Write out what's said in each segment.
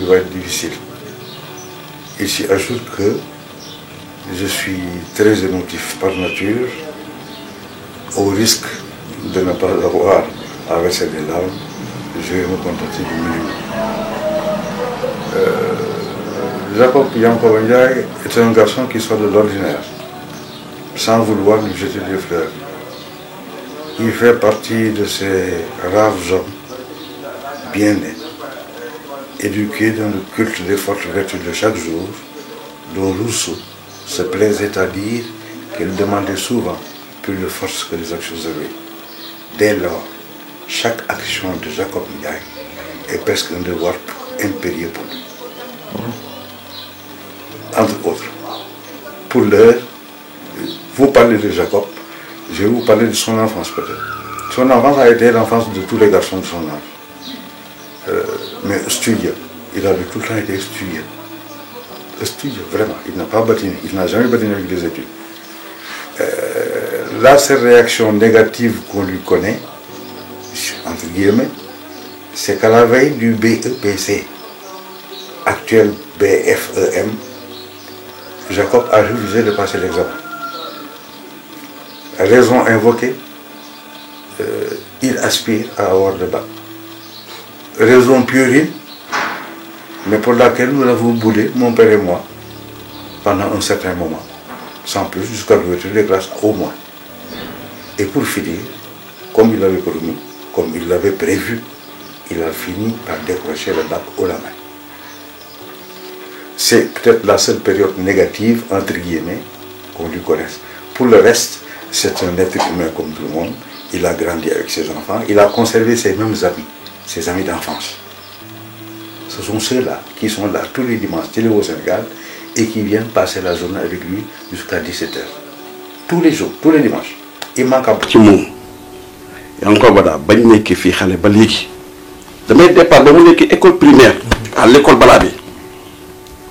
doit être difficile. Il s'y ajoute que je suis très émotif par nature, au risque de ne pas avoir à verser des larmes, je vais me contenter du minimum. Jacob Yankoba Ndiaye est un garçon qui sort de l'ordinaire, sans vouloir lui jeter des fleurs. Il fait partie de ces rares hommes bien nés, éduqués dans le culte des fortes vertus de chaque jour, dont Rousseau se plaisait à dire qu'il demandait souvent plus de force que les actions héroïques. Dès lors, chaque action de Jacob Ndiaye est presque un devoir impérieux pour lui. Entre autres, pour l'heure, vous parlez de Jacob, je vais vous parler de son enfance peut-être. Son enfance a été l'enfance de tous les garçons de son âge. Mais studieux, il avait tout le temps été studieux. Studieux, vraiment, il n'a pas batiné, il n'a jamais batiné avec des études. La seule réaction négative qu'on lui connaît, entre guillemets, c'est qu'à la veille du BEPC, actuel BFEM, Jacob a refusé de passer l'examen. Raison invoquée, il aspire à avoir le bac. Raison puérile, mais pour laquelle nous l'avons boudé, mon père et moi, pendant un certain moment, sans plus, jusqu'à l'ouverture des classes au moins. Et pour finir, comme il l'avait promis, comme il l'avait prévu, il a fini par décrocher le bac haut la main. C'est peut-être la seule période négative, entre guillemets, qu'on lui connaisse. Pour le reste, c'est un être humain comme tout le monde. Il a grandi avec ses enfants, il a conservé ses mêmes amis, ses amis d'enfance. Ce sont ceux-là qui sont là tous les dimanches, télé au Sénégal, et qui viennent passer la journée avec lui jusqu'à 17h. Tous les jours, tous les dimanches. Il manque un peu. ci moom Yankoba daal bañ nekk fii xale ba léegi damay départ ba mu nekk école primaire à l'école balaa bi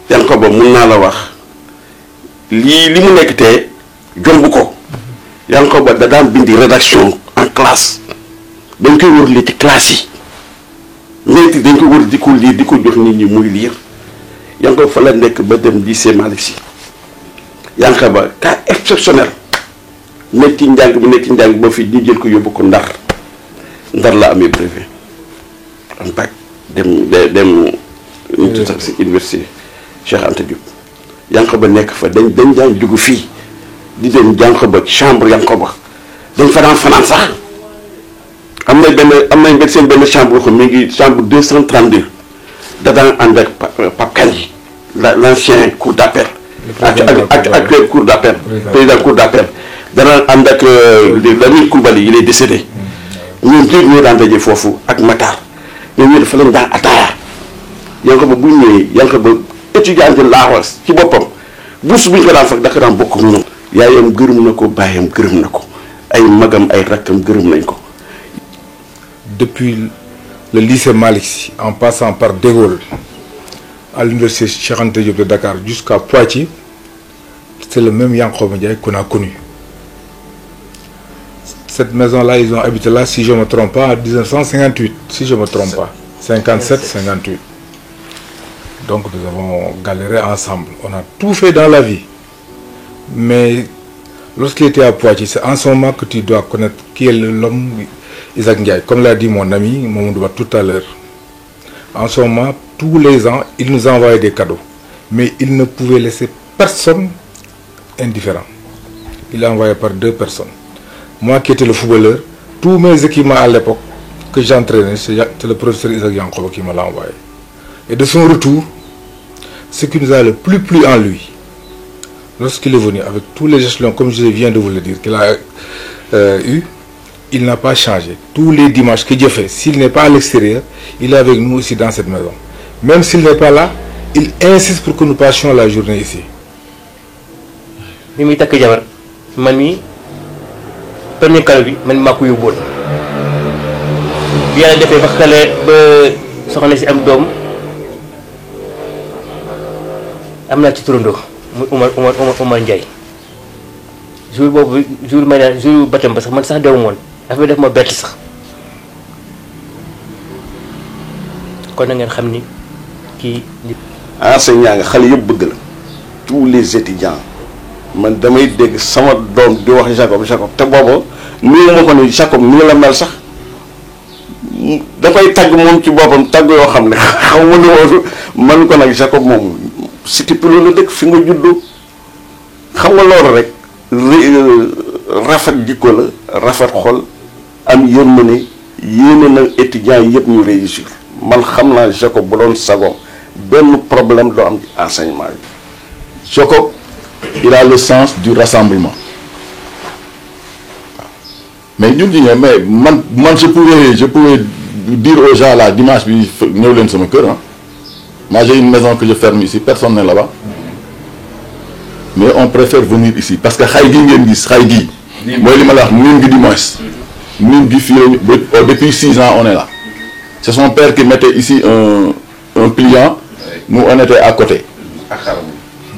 Yankoba mun naa la wax li mu nekk tee jomb ko Yankoba da daan bindi rédaction en classe dañ koy wër li ci classe yi ñeenti dañ ko wër di ko lire di ko jox nit ñi muy lire Yankoba fa la nekk ba dem lycée Malick Sy Yankoba cas exceptionnel nekk ci njàng ba fii ñu jël ko yóbbu ko Ndar la amee brevet en bac dem ñu tudd si université Cheikh Anta Diop Yankoba nekk fa dañ daan dugg fii di dem Yankoba chambre Yankoba dañ fa daan fanaan sax am nañ seen benn chambre ko mi ngi chambre 232 da daan ànd ak Pape Kandji l'ancien cour d'appel actuel cour d'appel président cour d'appel dana ànd ak Lamine Coulibaly il est décédé ñoom ñoo daan daje foofu ak Matar ñoom ñoo dafa leen daan ataaya Yankoba bu ñëwee Yankoba étudiant de Laos ci boppam bourse bu ñu ko daan fekk daka daan bokk ak ñoom yaayam gërëm na ko baayam gërëm na ko ay magam ay rakkam gërëm nañ ko. Depuis le lycée Malick Sy en passant par De Gaulle à l'université Cheikh Anta Diop de Dakar jusqu'à Poitiers, c'est le même Yankoba Ndiaye qu'on a connu. Cette maison-là, ils ont habité là, si je ne me trompe pas, en 1958, si je ne me trompe pas. 57, 58. Donc nous avons galéré ensemble. On a tout fait dans la vie. Mais lorsqu'il était à Poitiers, c'est en ce moment que tu dois connaître qui est l'homme Isaac Ndiaye. Comme l'a dit mon ami Mamoudouba tout à l'heure. En ce moment, tous les ans, il nous envoyait des cadeaux. Mais il ne pouvait laisser personne indifférent. Il a envoyé par 2 personnes. Moi qui étais le footballeur, tous mes équipements à l'époque que j'entraînais, c'est le professeur Isaac Yankoba qui me l'a envoyé. Et de son retour, ce qui nous a le plus plu en lui, lorsqu'il est venu avec tous les échelons, comme je viens de vous le dire, qu'il a eu, il n'a pas changé. Tous les dimanches que Dieu fait, s'il n'est pas à l'extérieur, il est avec nous aussi dans cette maison. Même s'il n'est pas là, il insiste pour que nous passions la journée ici. premier cadeau bi man maa ko yóbboon bi yàlla defee ba xale ba soxna si am doom am naa ci turandoo muy Omar Ndiaye jour boobu jour mariage jour baptême ba sax man sax dew moon dafa def ma bett sax kon na ngeen xam ni kii. enseignant nga xale yëpp bëgg la tous les étudiants man damay dégg sama doom di wax Jacob te booba nuyu ma ko ni Jacob ni la mel sax dafay tagg moom ci boppam tagg yoo xam ne xaw ma ne woon man ko nag Jacob moom Cité Pilot la dëkk fi nga juddu xam nga loolu rek rafet jikko la rafet xol am yërmande yéene na étudiants yëpp ñu réussir man xam naa Jacob bu doon sagoom benn problème doo am ci enseignement bi. Jacob il a le sens du rassemblement mais ñun ñi mais man je pouvais dire aux gens là dimanche bi ñëw leen sama kër ah moi j'ai une maison que je ferme ici personne n'est là-bas mais on préfère venir ici parce que xay gi ngeen gis xay gi mooy li ma la wax miin gi du moins miin gi fii depuis 6 ans on est là c'est son père qui mettait ici un pliant nous on était à côté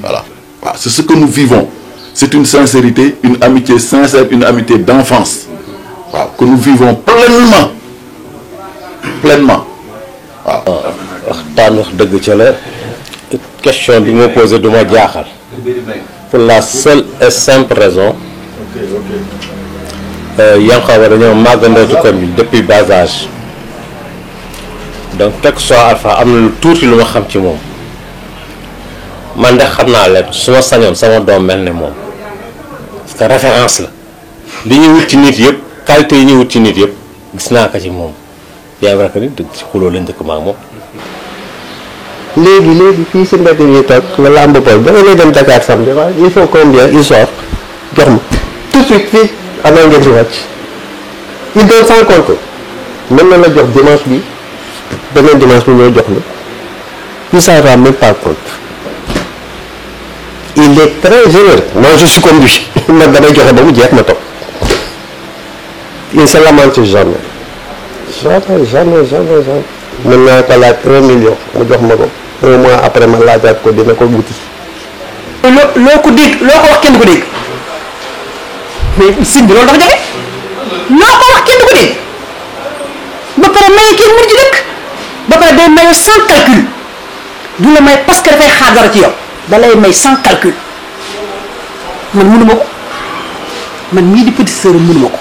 voilà c'est ce que nous vivons c'est une sincérité une amitié sincère une amitié d'enfance waaw que nous vivons pleinement waaw. waxtaan wax dëgg ca la question bi ma posé du ma jaaxal pour la seule et simple raison Yankhoba dañoo màggandoo ci koñ bi depuis bas âge donc quel que soit Alpha am na lu tuuti lu ma xam ci moom man de xam naa leen su ma sañoon sama doom mel ne moom parce que référence la li ñuy wut ci nit yëpp qualité yi ñuy wut ci nit yëpp gis naa ko ci moom bien vrai que ni dëgg ci xuloo lañ dëkk maa moom. léegi fii si mbedd yi toog nga làmb pool da ngay dem Dakar samedi il faut combien il sort jox ma tout de suite fii avant ngeen si wàcc il donne sans compte mën na la jox dimanche bi beneen dimanche bi ñoo jox la il s'en rend même pas compte il est très généreux moi je suis comme lui man damay joxe ba mu jeex ma toog il se lamente jamais mën naa ko laaj 1 million mu jox ma ko 1 mois après ma laajaat ko dina ko wuti. loo ko dégg loo ko wax kenn du ko dégg mais sëñ bi loolu dafa jafe loo ko wax kenn du ko dégg ba pare maye kenn mënu ci dëkk ba pare day maye sans calcul du la may parce que dafay xaar dara ci yow da lay may sans calcul man mënuma ko man mii di petite sœur mënuma ko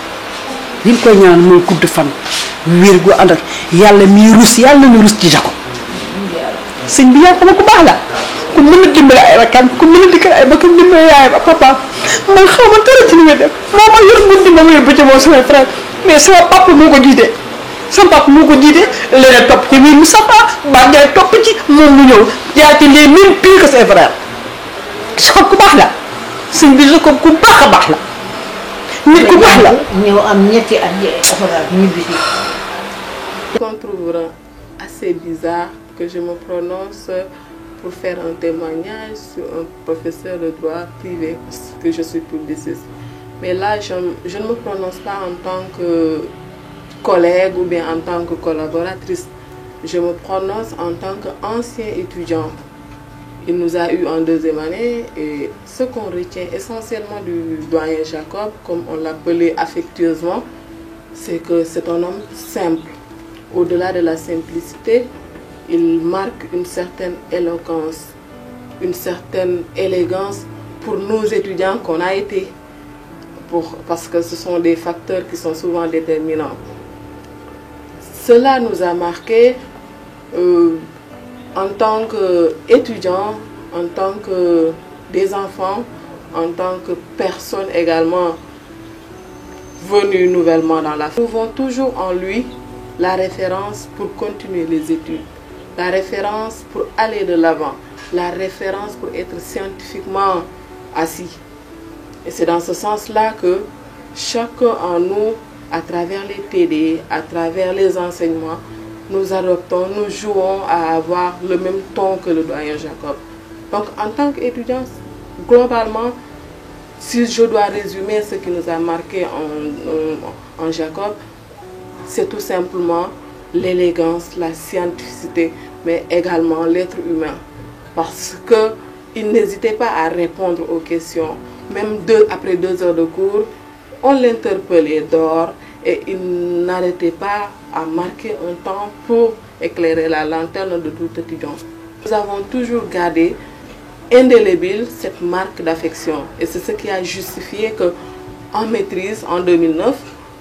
li koy ñaan mooy gudd fan wér gu ànd ak yàlla miy rus yàlla nañu rus ci Jacob sëñ bi Yankhoba ku baax la ku mën a dimbali ay rakkam ku mën a dikkal ay bakkam dimbali yaayam ak papa man xaw ma dara ci li nga def moo ma yor guddi ma wér ba ca moom sama frère mais sama papa moo ko jiite leneen topp ci biir mu safa bànjaay topp ci moom mu ñëw jaar ci les mêmes pire que ses frères Jacob ku baax la sëñ bi Jacob ku baax a baax la nit ku baax la ñëw am ñetti at ñibbi si. On trouvera assez bizarre que je me prononce pour faire un témoignage sur un professeur de droit privé parce que je suis publiciste. Mais là, je ne me prononce pas en tant que collègue ou bien en tant que collaboratrice. Je me prononce en tant qu'ancien étudiant. Il nous a eu en 2e année et ce qu'on retient essentiellement du doyen Jacob, comme on l'appelait affectueusement, c'est que c'est un homme simple. Au-delà de la simplicité, il marque une certaine éloquence, une certaine élégance pour nos étudiants qu'on a été, parce que ce sont des facteurs qui sont souvent déterminants. Cela nous a marqué en tant qu'étudiants, en tant que des enfants, en tant que personnes également venues nouvellement dans la famille. Nous trouvons toujours en lui la référence pour continuer les études, la référence pour aller de l'avant, la référence pour être scientifiquement assis. Et c'est dans ce sens-là que chacun en nous, à travers les TD, à travers les enseignements, nous adoptons, nous jouons à avoir le même ton que le doyen Jacob. Donc en tant qu'étudiants, globalement, si je dois résumer ce qui nous a marqué en Jacob, c'est tout simplement l'élégance, la scientificité, mais également l'être humain. Parce qu'il n'hésitait pas à répondre aux questions. Même après 2 heures de cours, on l'interpellait dehors et il n'arrêtait pas à marquer un temps pour éclairer la lanterne de tout étudiant. Nous avons toujours gardé indélébile cette marque d'affection. Et c'est ce qui a justifié qu'en maîtrise, en 2009,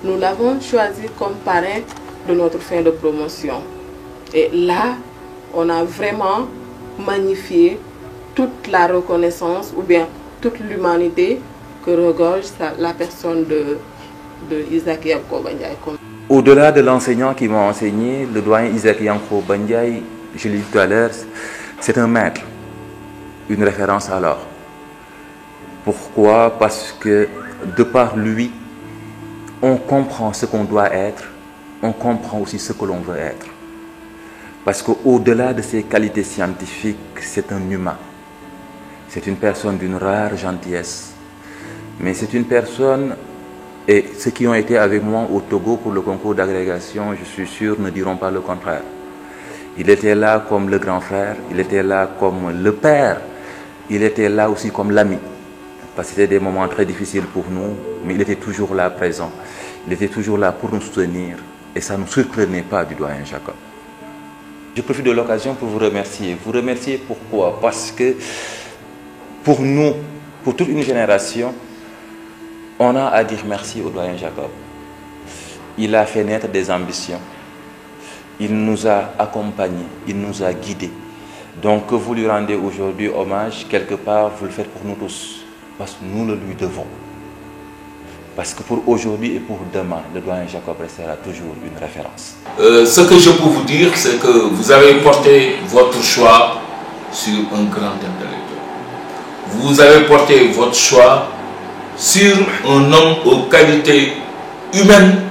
nous l'avons choisi comme parrain de notre fin de promotion. Et là, on a vraiment magnifié toute la reconnaissance ou bien toute l'humanité que regorge la personne de Isaac Yankoba Ndiaye. Au-delà de l'enseignant qui m'a enseigné, le doyen Isaac Yankoba Ndiaye, je l'ai dit tout à l'heure, c'est un maître, une référence alors. Pourquoi? Parce que de par lui, on comprend ce qu'on doit être, on comprend aussi ce que l'on veut être. Parce qu'au-delà de ses qualités scientifiques, c'est un humain. C'est une personne d'une rare gentillesse. Mais c'est une personne, et ceux qui ont été avec moi au Togo pour le concours d'agrégation, je suis sûr, ne diront pas le contraire. Il était là comme le grand frère, il était là comme le père, il était là aussi comme l'ami. Parce que c'était des moments très difficiles pour nous, mais il était toujours là présent. Il était toujours là pour nous soutenir, et ça ne nous surprenait pas du doyen Jacob. Je profite de l'occasion pour vous remercier. Vous remercier pourquoi? Parce que pour nous, pour toute une génération, on a à dire merci au doyen Jacob. Il a fait naître des ambitions. Il nous a accompagnés, il nous a guidés. Donc que vous lui rendez aujourd'hui hommage, quelque part, vous le faites pour nous tous. Parce que nous le lui devons. Parce que pour aujourd'hui et pour demain, le doyen Jacob restera toujours une référence. Ce que je peux vous dire, c'est que vous avez porté votre choix sur un grand intellectuel. Vous avez porté votre choix sur un homme aux qualités humaines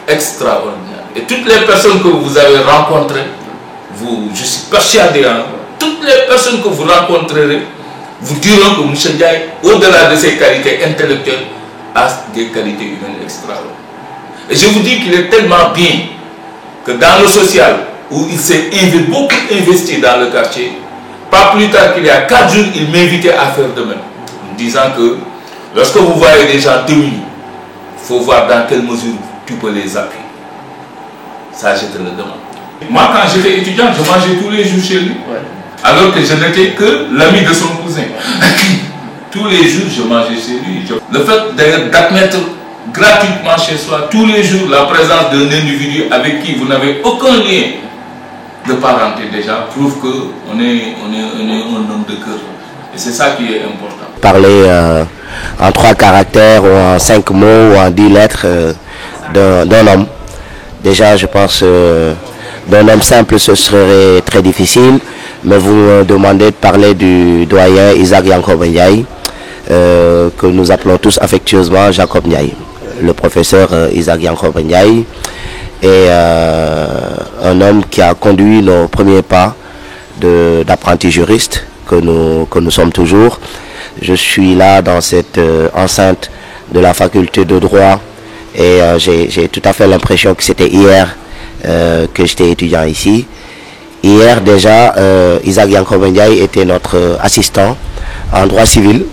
extraordinaires. Et toutes les personnes que vous avez rencontrées, je suis persuadé, toutes les personnes que vous rencontrerez, vous diront que M. Ndiaye, au-delà de ses qualités intellectuelles, a des qualités humaines extraordinaires. Et je vous dis qu'il est tellement bien que dans le social, où il s'est beaucoup investi dans le quartier, pas plus tard qu'il y a 4 jours, il m'invitait à faire de même, en disant que lorsque vous voyez des gens démunis, il faut voir dans quelle mesure tu peux les appuyer. Ça, je te le demande. Moi, quand j'étais étudiant, je mangeais tous les jours chez lui, alors que je n'étais que l'ami de son cousin. Tous les jours, je mangeais chez lui. Le fait d'admettre gratuitement chez soi, tous les jours, la présence d'un individu avec qui vous n'avez aucun lien de parenté déjà, prouve qu'on est un homme de cœur. Et c'est ça qui est important. Parler en 3 caractères, ou en 5 mots, ou en 10 lettres d'un homme. Déjà, je pense d'un homme simple, ce serait très difficile. Mais vous me demandez de parler du doyen Isaac Yankoba Ndiaye, que nous appelons tous affectueusement Jacob Ndiaye. Le professeur Isaac Yankoba Ndiaye est un homme qui a conduit nos premiers pas d'apprenti juriste que nous sommes toujours. Je suis là dans cette enceinte de la faculté de droit et j'ai tout à fait l'impression que c'était hier que j'étais étudiant ici. Hier déjà, Isaac Yankoba Ndiaye était notre assistant en droit civil,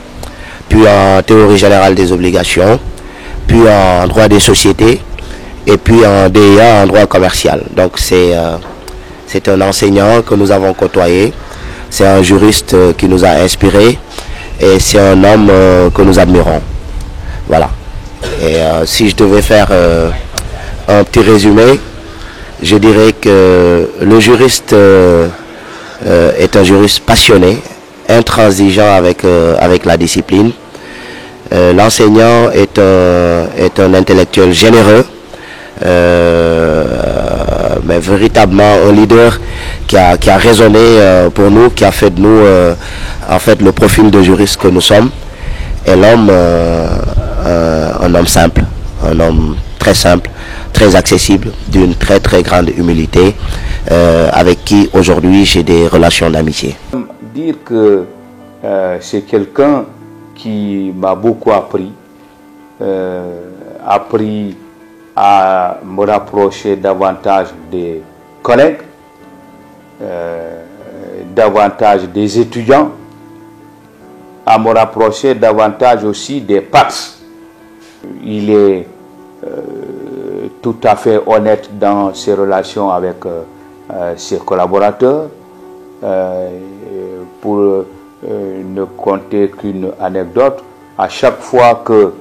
puis en théorie générale des obligations, puis en droit des sociétés, et puis en DEA, en droit commercial. Donc c'est un enseignant que nous avons côtoyé, c'est un juriste qui nous a inspirés, et c'est un homme que nous admirons. Voilà. Et si je devais faire un petit résumé, je dirais que le juriste est un juriste passionné, intransigeant avec la discipline. L'enseignant est un intellectuel généreux, mais véritablement un leader qui a résonné pour nous, qui a fait de nous en fait le profil de juriste que nous sommes. Et l'homme, un homme simple, un homme très simple, très accessible, d'une très très grande humilité, avec qui aujourd'hui j'ai des relations d'amitié. Dire que c'est quelqu'un qui m'a beaucoup appris à me rapprocher davantage des collègues, davantage des étudiants, à me rapprocher davantage aussi des PATS. Il est tout à fait honnête dans ses relations avec ses collaborateurs. Pour ne compter qu'une anecdote, à chaque fois que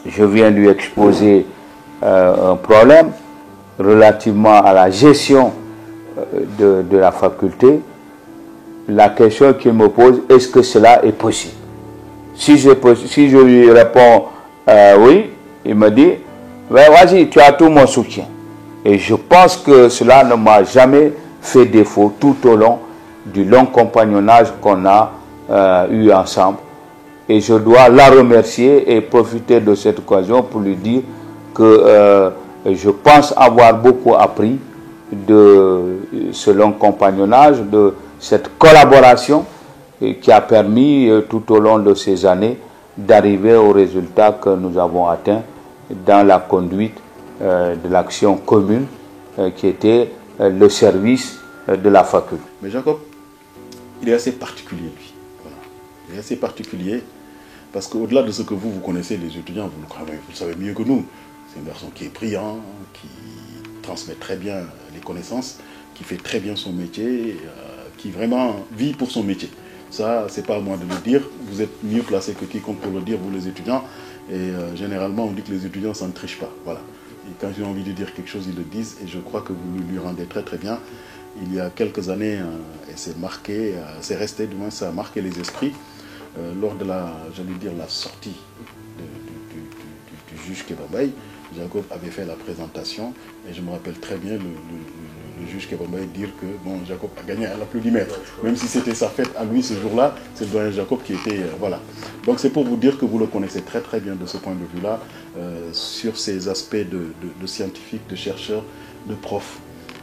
je viens lui exposer un problème relativement à la gestion de la faculté, la question qu'il me pose, est-ce que cela est possible? Si je lui réponds oui, il me dit, ben, vas-y, tu as tout mon soutien. Et je pense que cela ne m'a jamais fait défaut tout au long du long compagnonnage qu'on a eu ensemble. Et je dois la remercier et profiter de cette occasion pour lui dire que je pense avoir beaucoup appris de ce long compagnonnage, de cette collaboration qui a permis tout au long de ces années d'arriver aux résultats que nous avons atteints dans la conduite de l'action commune qui était le service de la faculté. Mais Jacob, il est assez particulier, lui. Voilà. Il est assez particulier parce qu'au-delà de ce que vous connaissez, les étudiants, vous le savez mieux que nous. C'est un garçon qui est brillant, qui transmet très bien les connaissances, qui fait très bien son métier, qui vraiment vit pour son métier. Ça, c'est pas à moi de le dire. Vous êtes mieux placé que quiconque pour le dire, vous les étudiants. Et généralement, on dit que les étudiants, ça ne triche pas. Voilà. Et quand ils ont envie de dire quelque chose, ils le disent. Et je crois que vous lui rendez très très bien. Il y a quelques années, et c'est marqué, c'est resté, du moins ça a marqué les esprits, lors de la, j'allais dire, la sortie du juge Kebambaye. Jacob avait fait la présentation et je me rappelle très bien le juge Kebambaye dire que bon, Jacob a gagné à l'applaudimètre. Même si c'était sa fête à lui ce jour-là, c'est le doyen Jacob qui était... voilà. Donc c'est pour vous dire que vous le connaissez très très bien de ce point de vue-là, sur ces aspects de scientifique, de chercheur, de prof.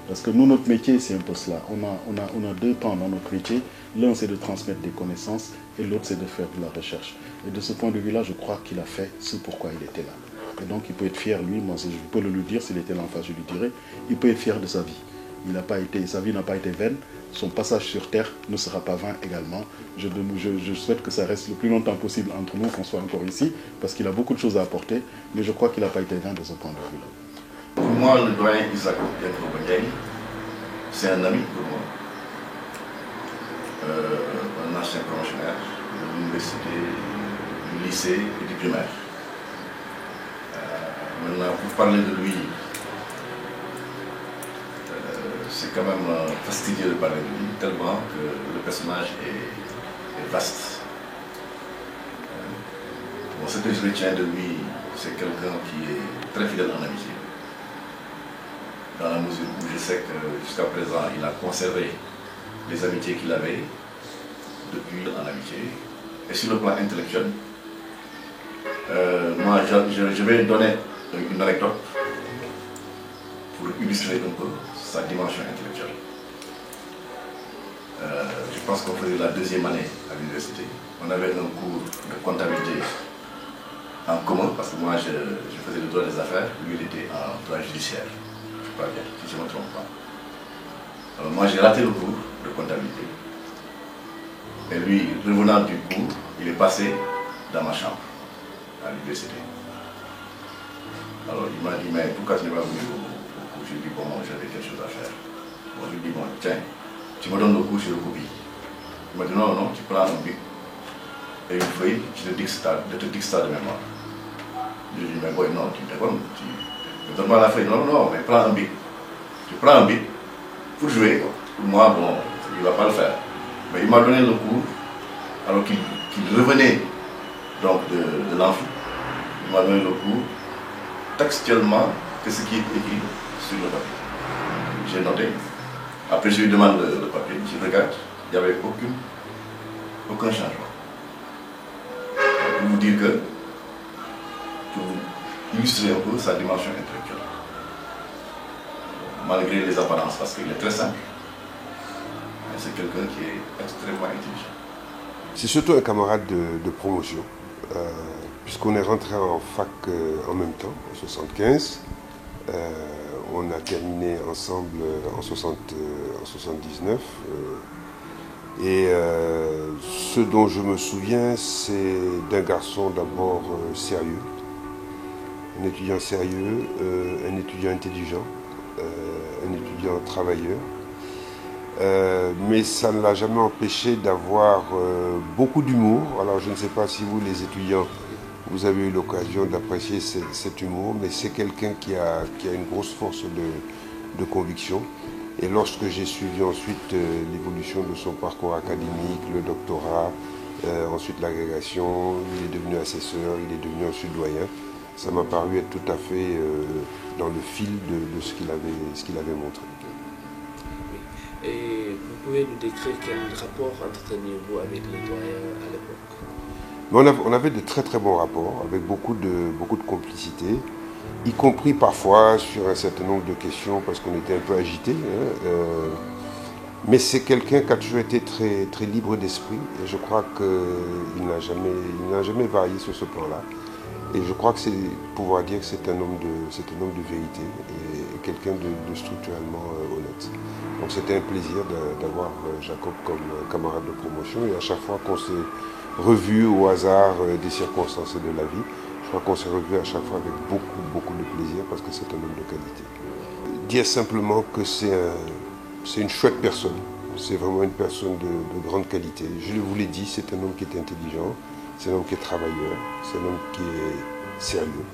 Parce que nous, notre métier, c'est un peu cela. On a deux pans dans notre métier. L'un, c'est de transmettre des connaissances et l'autre, c'est de faire de la recherche. Et de ce point de vue-là, je crois qu'il a fait ce pourquoi il était là. Et donc, il peut être fier, lui, moi, je peux le lui dire, s'il était là en face, je lui dirais, il peut être fier de sa vie. Il n'a pas été, sa vie n'a pas été vaine. Son passage sur Terre ne sera pas vain également. Je souhaite que ça reste le plus longtemps possible entre nous, qu'on soit encore ici, parce qu'il a beaucoup de choses à apporter. Mais je crois qu'il n'a pas été vain de ce point de vue-là. Pour moi, le doyen Isaac Yacoub, c'est un ami pour moi. Un ancien promotionnaire de l'université, du lycée et du primaire. Maintenant, pour parler de lui, c'est quand même fastidieux de parler de lui, tellement que le personnage est vaste. Bon, ce que je retiens de lui, c'est quelqu'un qui est très fidèle en amitié. Dans la mesure où je sais que jusqu'à présent, il a conservé les amitiés qu'il avait depuis en amitié. Et sur le plan intellectuel, moi je vais donner une anecdote pour illustrer un peu sa dimension intellectuelle. Je pense qu'on faisait la deuxième année à l'université. On avait un cours de comptabilité en commun, parce que moi je faisais le droit des affaires, lui il était en droit judiciaire. Je crois bien, si je ne me trompe pas. Alors moi j'ai raté le cours de comptabilité. Et lui, revenant du cours, il est passé dans ma chambre à l'université. Alors il m'a dit, mais pourquoi tu n'es pas venu au cours? Je lui ai dit, bon, j'avais quelque chose à faire. Bon, je lui ai dit, bon, tiens, tu me donnes le cours, je le copie. Il m'a dit, non, non, tu prends un bic et une feuille, je te dicte ça de mémoire. Je lui ai dit, mais bon, non, tu me déconnes, donne-moi la feuille. Non, non, mais prends un bic. Tu prends un bic pour jouer, quoi. Pour moi, bon, il ne va pas le faire. Mais il m'a donné le cours, alors qu'il revenait donc de l'amphi. Il m'a donné le cours textuellement que ce qui est écrit sur le papier. J'ai noté. Après, je lui demande le papier, je regarde, il n'y avait aucun changement. Pour vous dire que, pour illustrer un peu sa dimension intellectuelle, malgré les apparences, parce qu'il est très simple, c'est quelqu'un qui est extrêmement intelligent. C'est surtout un camarade de promotion, puisqu'on est rentré en fac en même temps, en 75. On a terminé ensemble en 79. Et ce dont je me souviens, c'est d'un garçon d'abord sérieux, un étudiant sérieux, un étudiant intelligent, un étudiant travailleur. Mais ça ne l'a jamais empêché d'avoir beaucoup d'humour. Alors je ne sais pas si vous, les étudiants, vous avez eu l'occasion d'apprécier cet humour, mais c'est quelqu'un qui a une grosse force de conviction. Et lorsque j'ai suivi ensuite l'évolution de son parcours académique, le doctorat, ensuite l'agrégation, il est devenu assesseur, il est devenu ensuite doyen, ça m'a paru être tout à fait dans le fil de ce qu'il avait montré. Et vous pouvez nous décrire quel rapport entreteniez-vous avec le doyen à l'époque? On avait de très très bons rapports, avec beaucoup de complicité, y compris parfois sur un certain nombre de questions, parce qu'on était un peu agités. Mais c'est quelqu'un qui a toujours été très, très libre d'esprit, et je crois qu'il n'a jamais varié sur ce plan-là. Et je crois que c'est pouvoir dire que c'est un homme de vérité, et quelqu'un de structurellement honnête. Donc c'était un plaisir d'avoir Jacob comme camarade de promotion, et à chaque fois qu'on s'est revu au hasard des circonstances de la vie, je crois qu'on s'est revu à chaque fois avec beaucoup de plaisir, parce que c'est un homme de qualité. Dire simplement que c'est une chouette personne, c'est vraiment une personne de grande qualité. Je vous l'ai dit, c'est un homme qui est intelligent, c'est un homme qui est travailleur, c'est un homme qui est sérieux,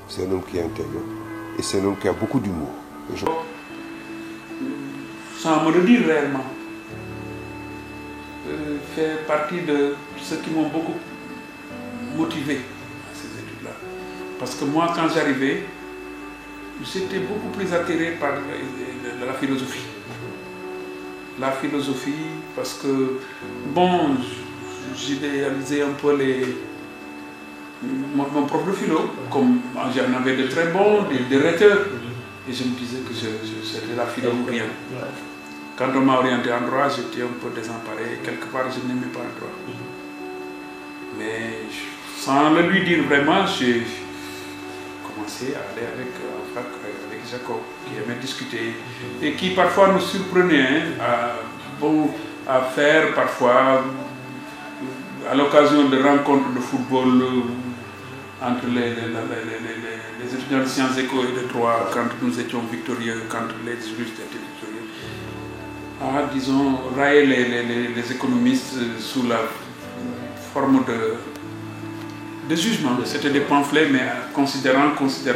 c'est un homme qui est intègre, et c'est un homme qui a beaucoup d'humour. Sans me le dire réellement, fait partie de ceux qui m'ont beaucoup motivé à ces études-là. Parce que moi, quand j'arrivais, j'étais beaucoup plus attiré par la philosophie. La philosophie, parce que, bon, j'idéalisais un peu mon prof de philo, comme j'en avais de très bons, des rhéteurs, et je me disais que c'était la philo ou rien. Quand on m'a orienté en droit, j'étais un peu désemparé, quelque part je n'aimais pas le droit. Mais sans le lui dire vraiment, j'ai commencé à aller avec Jacob, qui aimait discuter, et qui parfois nous surprenait à faire parfois, à l'occasion de rencontres de football entre les étudiants de Sciences Éco et de droit, quand nous étions victorieux, quand les juristes étaient victorieux, à, disons, railler les économistes sous la forme de jugement. C'était des pamphlets, mais considérant que c'était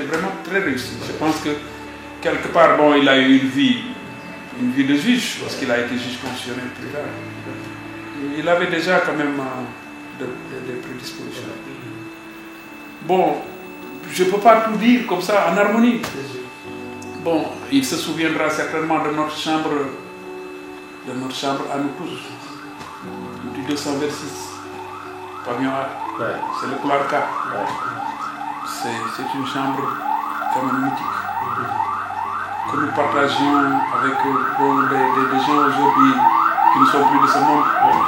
vraiment très réussi. Je pense que quelque part, bon, il a eu une vie de juge, parce qu'il a été juge constitutionnel plus tard. Il avait déjà quand même des prédispositions. Bon, je ne peux pas tout dire comme ça, en harmonie. Bon, il se souviendra certainement de notre chambre à nous tous, du 226, pavillon A. Ouais. C'est le couloir 4. Ouais. C'est une chambre quand même mythique, que nous partagions avec des gens aujourd'hui qui ne sont plus de ce monde. Ouais.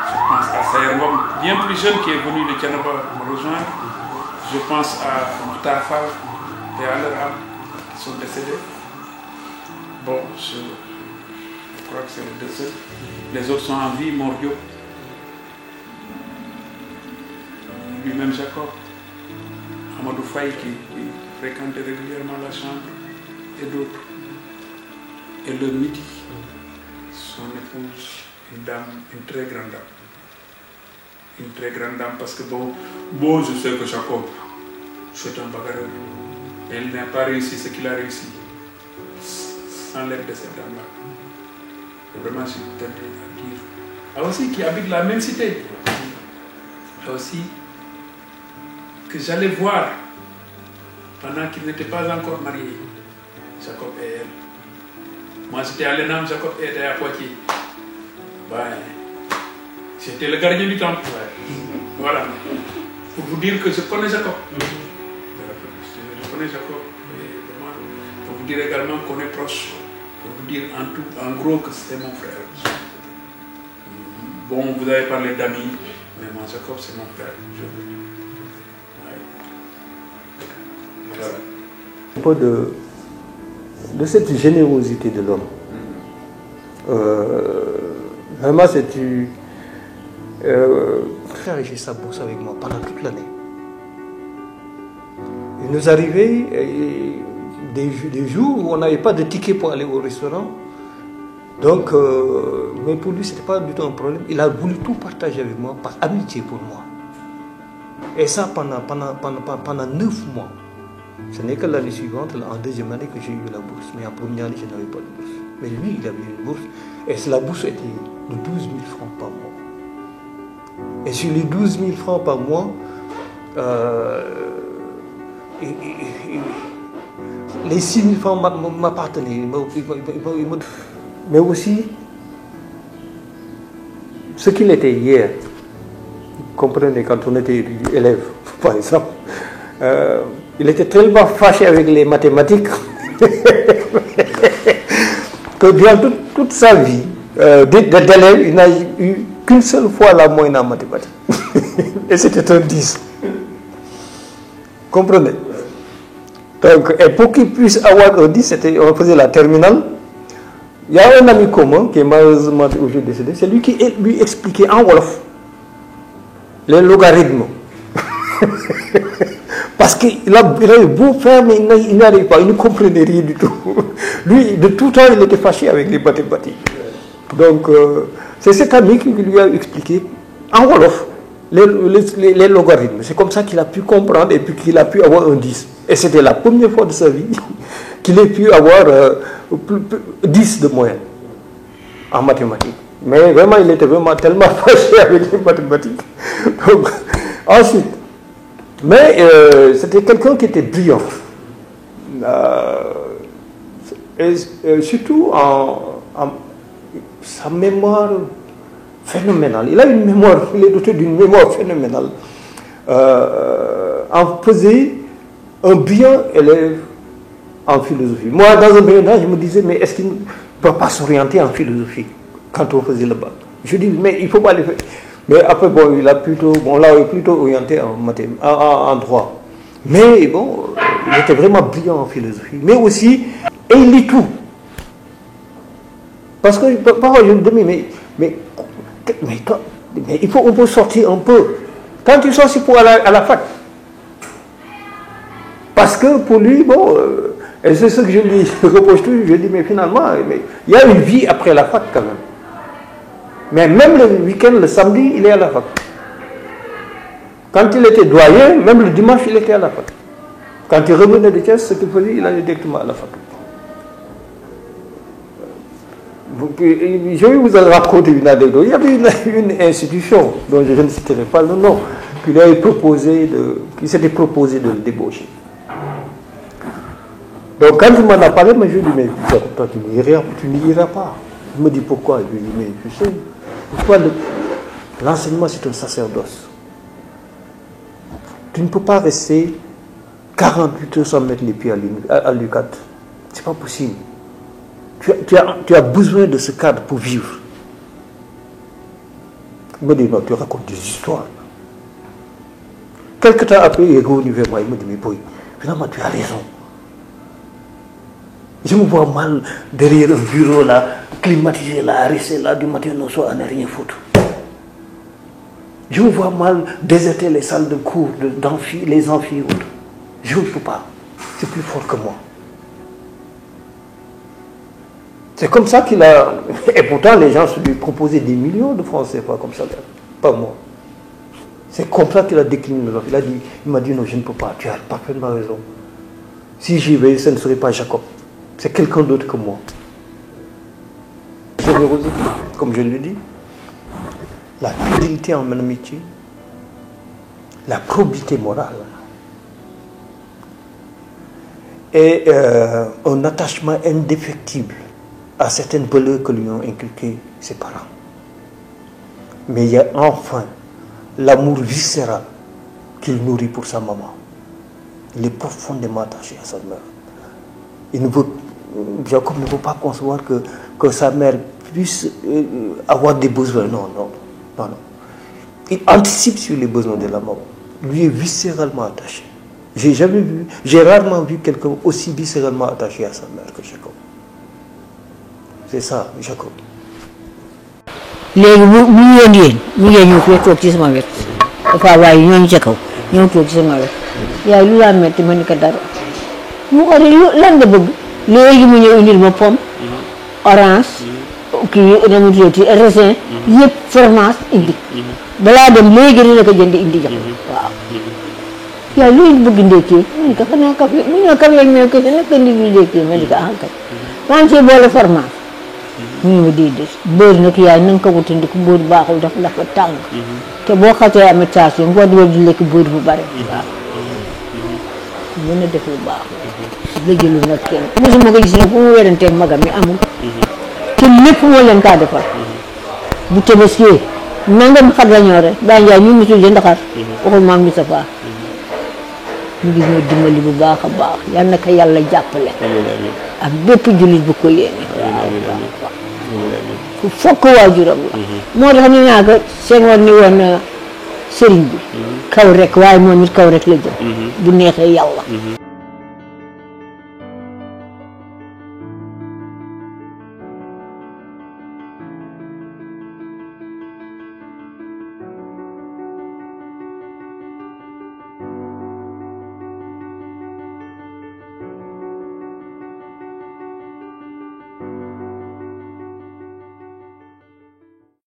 Je pense à Sayer Ngom, bien plus jeune, qui est venu de Thiénaba me rejoindre. Je pense à Mokhtar Fall et à leur âme, qui sont décédés. Bon, je crois que c'est les deux seuls. Les autres sont en vie, Mordio. Lui-même Jacob. Amadou Faye qui fréquentait régulièrement la chambre, et d'autres. Et le midi, son épouse, une dame, une très grande dame. Une très grande dame, parce que bon, je sais que Jacob, c'est un bagarreur. Elle n'a pas réussi ce qu'il a réussi sans l'aide de cette dame-là. Vraiment, je tenais à dire. Elle aussi, qui habite la même cité. Elle aussi, que j'allais voir pendant qu'ils n'étaient pas encore mariés, Jacob et elle. Moi, j'étais à l'ENAM, Jacob était à Poitiers. Ben, j'étais le gardien du temple. Voilà. Pour vous dire que je connais Jacob. Je connais Jacob. Pour vous dire également qu'on est proche. Pour vous dire en gros que c'est mon frère. Bon, vous avez parlé d'amis, mais moi, Jacob, c'est mon frère. Un peu de cette générosité de l'homme. Vraiment, c'est très enrichi sa bourse avec moi pendant toute l'année. Il nous arrivait des jours où on n'avait pas de ticket pour aller au restaurant. Donc, mais pour lui, ce n'était pas du tout un problème. Il a voulu tout partager avec moi par amitié pour moi. Et ça pendant 9 mois. Ce n'est que l'année suivante, en deuxième année, que j'ai eu la bourse. Mais en première année, je n'avais pas de bourse. Mais lui, il avait une bourse. Et la bourse était de 12 000 francs par mois. Et sur les 12 000 francs par mois, les 6 000 francs m'appartenaient. Mais aussi, ce qu'il était hier, vous comprenez, quand on était élève, par exemple, il était tellement fâché avec les mathématiques que durant toute sa vie d'élève, il n'a eu qu'une seule fois la moyenne en mathématiques. Et c'était un 10. Comprenez? Donc, et pour qu'il puisse avoir un 10, on faisait la terminale. Il y a un ami commun qui est malheureusement aujourd'hui décédé, c'est lui qui lui expliquait en Wolof les logarithmes. Parce qu'il avait beau faire, mais il n'arrivait pas, il ne comprenait rien du tout. Lui, de tout temps, il était fâché avec les mathématiques. Donc, c'est cet ami qui lui a expliqué en Wolof les logarithmes. C'est comme ça qu'il a pu comprendre et puis qu'il a pu avoir un 10. Et c'était la première fois de sa vie qu'il ait pu avoir 10 de moyenne en mathématiques. Mais vraiment, il était vraiment tellement fâché avec les mathématiques. Donc, ensuite, mais c'était quelqu'un qui était brillant. Et surtout sa mémoire phénoménale. Il a une mémoire, il est doté d'une mémoire phénoménale. En faisait un brillant élève en philosophie. Moi, dans un premier temps, je me disais, mais est-ce qu'il ne peut pas s'orienter en philosophie quand on faisait le bac? Je dis, mais il ne faut pas le faire. Mais après, bon, il a plutôt orienté en droit. Mais bon, il était vraiment brillant en philosophie. Mais aussi, et il lit tout. Parce que parfois, je me dis, mais on peut sortir un peu. Quand tu sors, c'est pour aller à la fac. Parce que pour lui, bon, et c'est ce que je lui reproche toujours, je dis, mais finalement, il y a une vie après la fac quand même. Mais même le week-end, le samedi, il est à la fac. Quand il était doyen, même le dimanche, il était à la fac. Quand il revenait de Thiès, ce qu'il faisait, il allait directement à la fac. Je vais vous raconter une anecdote. Il y avait une institution dont je ne citerai pas le nom, qui s'était proposé de le débaucher. Donc quand il m'en a parlé, je lui ai dit, mais toi tu n'y iras pas. Il me dit pourquoi? Je lui ai dit, mais tu sais, pourquoi l'enseignement c'est un sacerdoce. Tu ne peux pas rester 48 heures sans mettre les pieds à l'UCAD. C'est pas possible. Tu as besoin de ce cadre pour vivre. Il me dit, non, tu racontes des histoires. Quelque temps après, il est revenu vers moi, il me dit, mais boy, finalement tu as raison. Je me vois mal derrière un bureau là, climatisé là, rester là du matin au soir à ne rien foutre. Je me vois mal déserter les salles de cours, les amphis et autres. Je ne peux pas. C'est plus fort que moi. C'est comme ça qu'il a... Et pourtant, les gens se lui proposaient des millions de francs CFA comme salaire. Pas moi. C'est comme ça qu'il a décliné l'offre. Il m'a dit, non, je ne peux pas. Tu as parfaitement raison. Si j'y vais, ce ne serait pas Jacob. C'est quelqu'un d'autre que moi. Générosité, comme je le dis. La fidélité en amitié. La probité morale. Et un attachement indéfectible à certaines valeurs que lui ont inculquées ses parents. Mais il y a enfin l'amour viscéral qu'il nourrit pour sa maman. Il est profondément attaché à sa mère. Jacob ne veut pas concevoir que sa mère puisse avoir des besoins. Non. Il anticipe sur les besoins de la maman. Lui est viscéralement attaché. J'ai rarement vu quelqu'un aussi viscéralement attaché à sa mère que Jacob. C'est ça, Jacob. léegi bu ñu yéen ñëw fii toog ci sama wet dafa waaye ñooñu ca kaw ñoo toog ci sama wet yaay lu laa metti ma ni ko dara mu ko de lan nga bëgg léegi mu ñëw indil ma pomme orange kii dama tuddati raisin yëpp fromage indi balaa dem léegi dina ko jënd indi jox waaw yaa lu bëgg ndékkee mu ne ko xanaa café mu ñëw café ak meew kese nag indi bi ndékkee ma ne ko ah kay maa ngi ciy boole fromage mu ne ma déedéet beurre nag yaay na nga ko wutandiku beurre baaxul dafa tàng te boo xasee amee tension nga war di lekk beurre bu bare waaw mën a def lu baax lëjëlu nag kenn mosuma ko gis nag fu mu weranteeg magam mi amul te lépp moo leen kaa defal bu Tabaski nangam xar la ñoo rek Baye Ndiaye ñu mosul de ndaxar waxul maam Moustapha ñu ngi ñoo dimbali bu baax a baax yal na ko yàlla jàppale ak bépp jullit bu ko yéene fu fokk waajuram la moo tax ñu naa ko seen war ni woon sëriñ bi kaw rek waaye moom it kaw rek la jëm bu neexee yàlla